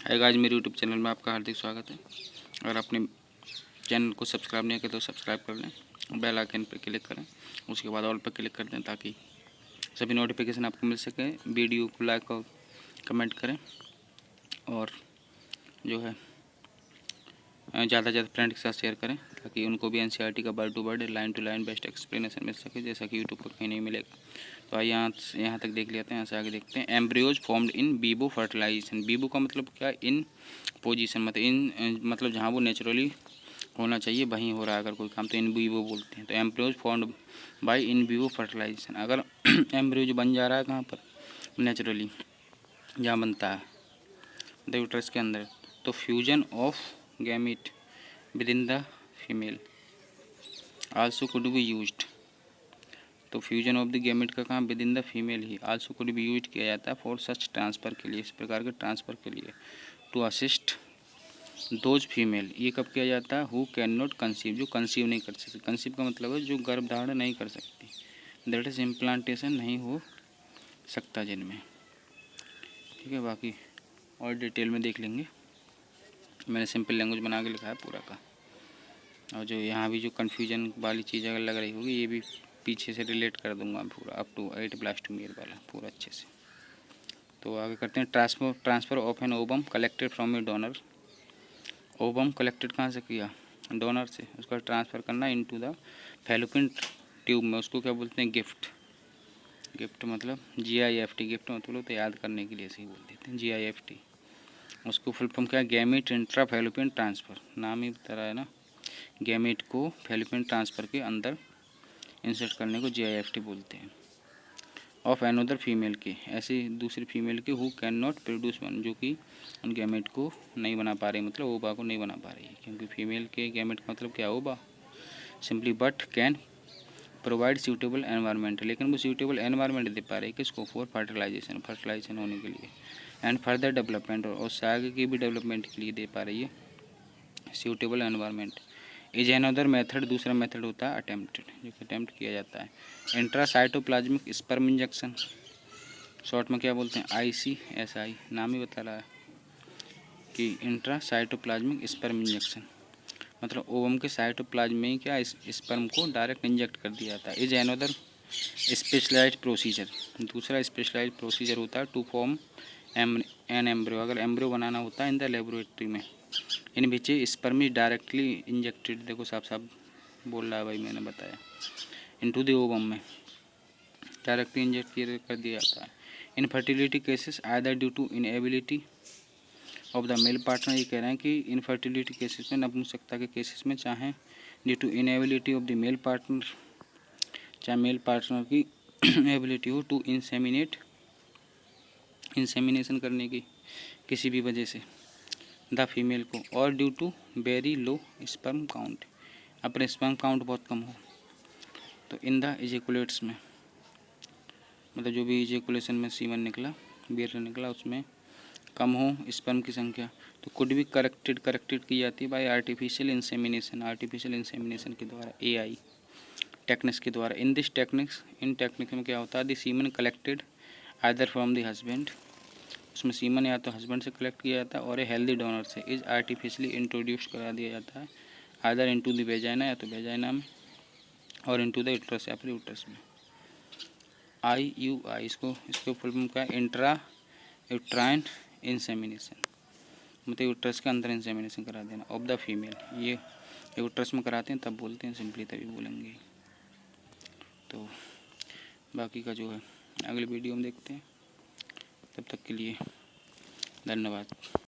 Hi guys, मेरे YouTube channel में आपका हार्दिक स्वागत है। अगर आपने चैनल को सब्सक्राइब नहीं किया तो सब्सक्राइब कर लें, बेल आइकन पर क्लिक करें, उसके बाद ऑल पर क्लिक कर दें ताकि सभी नोटिफिकेशन आपको मिल सके। वीडियो को लाइक और कमेंट करें और जो है ज़्यादा से ज़्यादा फ्रेंड के साथ शेयर करें ताकि उनको भी एनसीईआरटी का word to word, line to line best explanation मिल सके, जैसा कि यूट्यूब पर कहीं नहीं मिलेगा। तो आइए यहाँ तक देख लेते हैं, यहाँ से आगे देखते हैं। Embryos formed in vivo fertilisation. Vivo का मतलब क्या? इन पोजीशन, मतलब इन मतलब जहाँ वो नेचुरली होना चाहिए वहीं हो रहा है अगर कोई काम, तो इन वीवो बोलते हैं। तो embryos formed by in vivo fertilisation, अगर एम्ब्रियो जो बन जा रहा है कहाँ पर? नेचुरली जहाँ बनता है यूट्रस के अंदर, तो fusion of gamete with in the female also could be used. तो फ्यूजन ऑफ द गैमेट का काम with in the female he also could be use किया जाता है फॉर सच ट्रांसफ़र के लिए, इस प्रकार के ट्रांसफ़र के लिए, टू असिस्ट दोज फीमेल। ये कब किया जाता है? हु कैन नॉट कंसीव, जो कंसीव नहीं कर सकती। कंसीव का मतलब है जो गर्भ धारण नहीं कर सकती, दैट इज इम्प्लांटेशन नहीं हो सकता जिनमें। ठीक है, बाकी और डिटेल में देख लेंगे। मैंने सिंपल लैंग्वेज बना के लिखा है पूरा का। और जो यहाँ भी जो कन्फ्यूजन वाली चीज़ अगर लग रही होगी, ये भी पीछे से रिलेट कर दूंगा पूरा, अप टू 8 ब्लास्टोमियर वाला पूरा अच्छे से। तो आगे करते हैं। Transfer of an ovum collected from A donor. Ovum collected कहाँ से किया? डोनर से। उसका ट्रांसफ़र करना इनटू द फैलोपियन ट्यूब में, उसको क्या बोलते हैं? गिफ्ट। गिफ्ट मतलब GIFT। गिफ्ट मतलब तो याद करने के लिए सही बोल देते हैं, GIFT। उसको फुल फॉर्म क्या? Gamete intra fallopian transfer. नाम ही बता रहा है ना, गैमेट को फैलोपियन ट्रांसफ़र के अंदर इंसर्ट करने को GIFT बोलते हैं। ऑफ एनोदर फीमेल के, ऐसी दूसरी फीमेल के, who can not produce one, जो कि उन गैमेट को नहीं बना पा रही, मतलब ओबा को नहीं बना पा रही है, क्योंकि फीमेल के गैमेट का मतलब क्या? ओबा simply, but can provide suitable environment, लेकिन वो सूटेबल एनवायरनमेंट दे पा रही है किसको? फॉर फर्टिलाइजेशन होने के लिए, एंड फर्दर डेवलपमेंट, और उससे आगे की भी डेवलपमेंट के लिए दे पा रही है suitable environment. Is another method, दूसरा मेथड होता है अटेम्प्टेड, जो कि अटेम्प्ट किया जाता है। इंट्रासाइटोप्लाज्मिक स्पर्म इंजेक्शन, शॉर्ट में क्या बोलते हैं? ICSI। नाम ही बता रहा है कि इंट्रासाइटोप्लाज्मिक स्पर्म इंजेक्शन, मतलब ओवम के साइटोप्लाज्म में क्या स्पर्म को डायरेक्ट इंजेक्ट कर दिया जाता है। इज अनदर स्पेशलाइज्ड प्रोसीजर, दूसरा स्पेशलाइज्ड प्रोसीजर होता है टू फॉर्म एन एम्ब्रियो, अगर एम्ब्रियो बनाना होता है इन द लेबोरेटरी में, in which sperm is directly injected. देखो साफ साफ बोल रहा है भाई, मैंने बताया। इनटू द ओवम में डायरेक्टली इंजेक्ट कर दिया जाता है। Infertility cases either due to inability of the male partner, ये कह रहे हैं कि इनफर्टिलिटी केसेस में, नपुंसकता के केसेस में, चाहे due to inability of the male partner, चाहे मेल पार्टनर की एबिलिटी हो टू इंसेमिनेशन करने की किसी भी वजह से द फीमेल को, और due to very low sperm count, अपने स्पर्म काउंट बहुत कम हो, तो इन द इजेकुलेट्स में, मतलब जो भी इजेकुलेशन में सीमन निकला, वीर्य निकला, उसमें कम हो स्पर्म की संख्या, तो कुड भी करेक्टेड की जाती है बाय आर्टिफिशियल इंसेमिनेशन के द्वारा, AI टेक्निक्स के द्वारा। इन टेक्निक्स में क्या होता है? The semen collected either from the husband, उसमें सीमन या तो हस्बैंड से कलेक्ट किया जाता है, और ए हेल्दी डोनर से इज आर्टिफिशियली इंट्रोड्यूस करा दिया जाता है, आइदर इनटू द वेजाइना, या तो वेजाइना में, और इनटू द यूट्रस, या फिर यूट्रस में। IUI, इसको फुल फॉर्म का इंट्रा यूट्राइन इंसेमिनेशन, मतलब यूट्रस के अंदर इंसेमिनेशन करा देना ऑफ द फीमेल। ये यूट्रस में कराते हैं तब बोलते हैं, सिंपली तभी बोलेंगे। तो बाकी का जो है अगले वीडियो में देखते हैं, तब तक के लिए धन्यवाद।